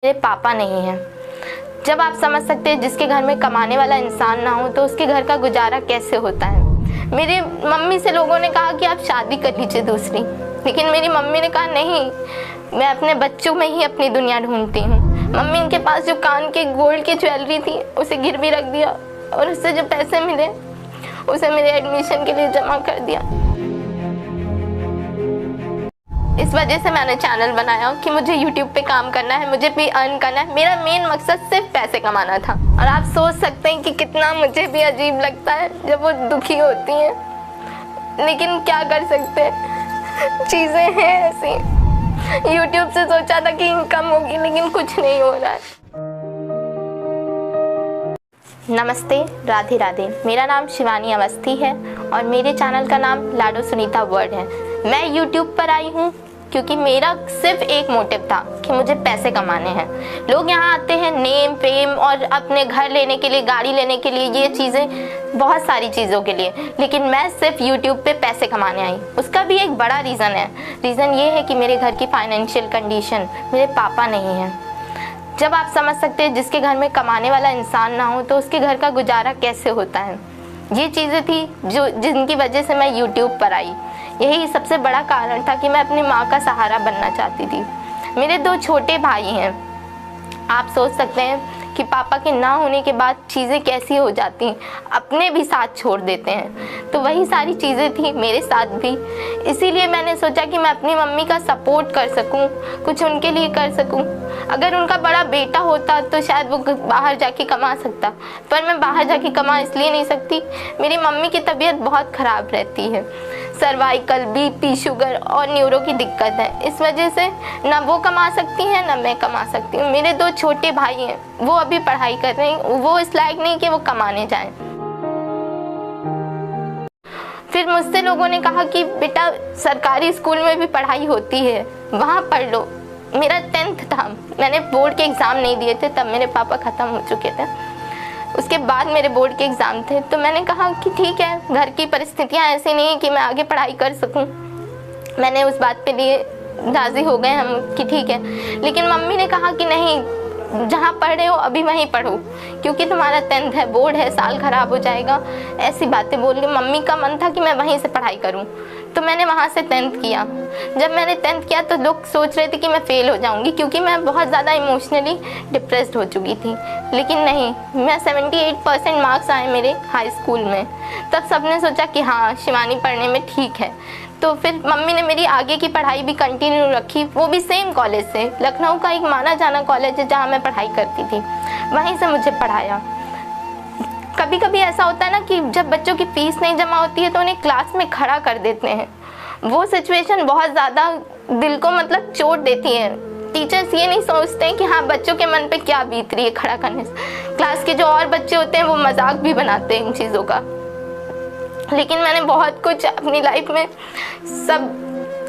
मेरे पापा नहीं हैं। जब आप समझ सकते हैं जिसके घर में कमाने वाला इंसान ना हो तो उसके घर का गुजारा कैसे होता है। मेरी मम्मी से लोगों ने कहा कि आप शादी कर लीजिए दूसरी, लेकिन मेरी मम्मी ने कहा नहीं, मैं अपने बच्चों में ही अपनी दुनिया ढूंढती हूँ। मम्मी के पास जो कान के गोल्ड की ज्वेलरी थी उसे गिरवी रख दिया और उससे जो पैसे मिले उसे मेरे एडमिशन के लिए जमा कर दिया। इस वजह से मैंने चैनल बनाया कि मुझे YouTube पे काम करना है, मुझे भी अर्न करना है। मेरा मेन मकसद सिर्फ पैसे कमाना था। और आप सोच सकते हैं कि कितना मुझे भी अजीब लगता है जब वो दुखी होती हैं, लेकिन क्या कर सकते हैं, चीज़ें हैं ऐसी। YouTube से सोचा था कि इनकम होगी, लेकिन कुछ नहीं हो रहा है। नमस्ते, राधे राधे। मेरा नाम शिवानी अवस्थी है और मेरे चैनल का नाम लाडो सुनीता वर्ल्ड है। मैं YouTube पर आई हूँ क्योंकि मेरा सिर्फ एक मोटिव था कि मुझे पैसे कमाने हैं। लोग यहाँ आते हैं नेम फेम और अपने घर लेने के लिए, गाड़ी लेने के लिए, ये चीज़ें, बहुत सारी चीज़ों के लिए, लेकिन मैं सिर्फ YouTube पे पैसे कमाने आई। उसका भी एक बड़ा रीज़न है। रीज़न ये है कि मेरे घर की फाइनेंशियल कंडीशन, मेरे पापा नहीं हैं। जब आप समझ सकते हैं जिसके घर में कमाने वाला इंसान ना हो तो उसके घर का गुजारा कैसे होता है। ये चीज़ें थी जिनकी वजह से मैं YouTube पर आई। यही सबसे बड़ा कारण था कि मैं अपनी माँ का सहारा बनना चाहती थी। मेरे 2 छोटे भाई हैं। आप सोच सकते हैं कि पापा के ना होने के बाद चीज़ें कैसी हो जाती, अपने भी साथ छोड़ देते हैं। तो वही सारी चीज़ें थी मेरे साथ भी। इसीलिए मैंने सोचा कि मैं अपनी मम्मी का सपोर्ट कर सकूं, कुछ उनके लिए कर सकूं। अगर उनका बड़ा बेटा होता तो शायद वो बाहर जाके कमा सकता, पर मैं बाहर जाके कमा इसलिए नहीं सकती, मेरी मम्मी की तबीयत बहुत ख़राब रहती है। सर्वाइकल, बीपी, शुगर और न्यूरो की दिक्कत है। इस वजह से ना वो कमा सकती हैं ना मैं कमा सकती हूँ। मेरे 2 छोटे भाई हैं, वो अभी पढ़ाई कर रहे हैं, वो इस लायक नहीं कि वो कमाने जाएं। फिर मुझसे लोगों ने कहा कि बेटा सरकारी स्कूल में भी पढ़ाई होती है, वहाँ पढ़ लो। मेरा 10th था, मैंने बोर्ड के एग्ज़ाम नहीं दिए थे, तब मेरे पापा ख़त्म हो चुके थे। उसके बाद मेरे बोर्ड के एग्ज़ाम थे, तो मैंने कहा कि ठीक है, घर की परिस्थितियाँ ऐसी नहीं है कि मैं आगे पढ़ाई कर सकूं। मैंने उस बात पे लिए राज़ी हो गए हम कि ठीक है, लेकिन मम्मी ने कहा कि नहीं, जहाँ पढ़ रहे हो अभी वहीं पढ़ो, क्योंकि तुम्हारा 10th है, बोर्ड है, साल ख़राब हो जाएगा। ऐसी बातें बोल के मम्मी का मन था कि मैं वहीं से पढ़ाई करूं। तो मैंने वहाँ से 10th किया। जब मैंने 10th किया तो लोग सोच रहे थे कि मैं फ़ेल हो जाऊँगी, क्योंकि मैं बहुत ज़्यादा इमोशनली डिप्रेस्ड हो चुकी थी। लेकिन नहीं, मैं 78% मार्क्स आए मेरे हाई स्कूल में। तब सबने सोचा कि हाँ, शिवानी पढ़ने में ठीक है। तो फिर मम्मी ने मेरी आगे की पढ़ाई भी कंटिन्यू रखी, वो भी सेम कॉलेज से। लखनऊ का एक माना जाना कॉलेज है जहाँ मैं पढ़ाई करती थी, वहीं से मुझे पढ़ाया। कभी कभी ऐसा होता है ना कि जब बच्चों की फ़ीस नहीं जमा होती है तो उन्हें क्लास में खड़ा कर देते हैं। वो सिचुएशन बहुत ज़्यादा दिल को मतलब चोट देती है। टीचर्स ये नहीं सोचते हैं कि हाँ, बच्चों के मन पे क्या बीत रही है खड़ा करने से। क्लास के जो और बच्चे होते हैं वो मजाक भी बनाते हैं इन चीज़ों का। लेकिन मैंने बहुत कुछ अपनी लाइफ में सब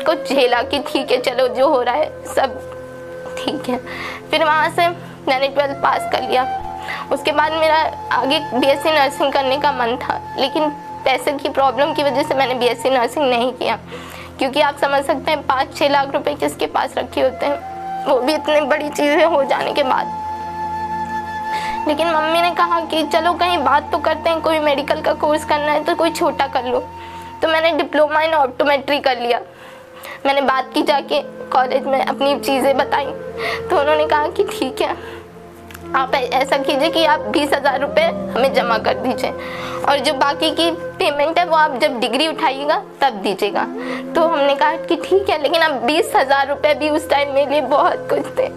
कुछ झेला कि ठीक है, चलो जो हो रहा है सब ठीक है। फिर वहाँ से मैंने 12th पास कर लिया। उसके बाद मेरा आगे BSc नर्सिंग करने का मन था, लेकिन पैसे की प्रॉब्लम की वजह से मैंने BSc नर्सिंग नहीं किया, क्योंकि आप समझ सकते हैं 5-6 लाख रुपए किसके पास रखे होते हैं, वो भी इतनी बड़ी चीज़ें हो जाने के बाद। लेकिन मम्मी ने कहा कि चलो कहीं बात तो करते हैं, कोई मेडिकल का कोर्स करना है तो कोई छोटा कर लो। तो मैंने डिप्लोमा इन ऑप्टोमेट्री कर लिया। मैंने बात की जाके कॉलेज में, अपनी चीज़ें बताई, तो उन्होंने कहा कि ठीक है, आप ऐसा कीजिए कि आप 20,000 रुपये हमें जमा कर दीजिए और जो बाकी की पेमेंट है वो आप जब डिग्री उठाइएगा तब दीजिएगा। तो हमने कहा कि ठीक है, लेकिन अब 20,000 रुपये भी उस टाइम मेरे लिए बहुत कुछ थे।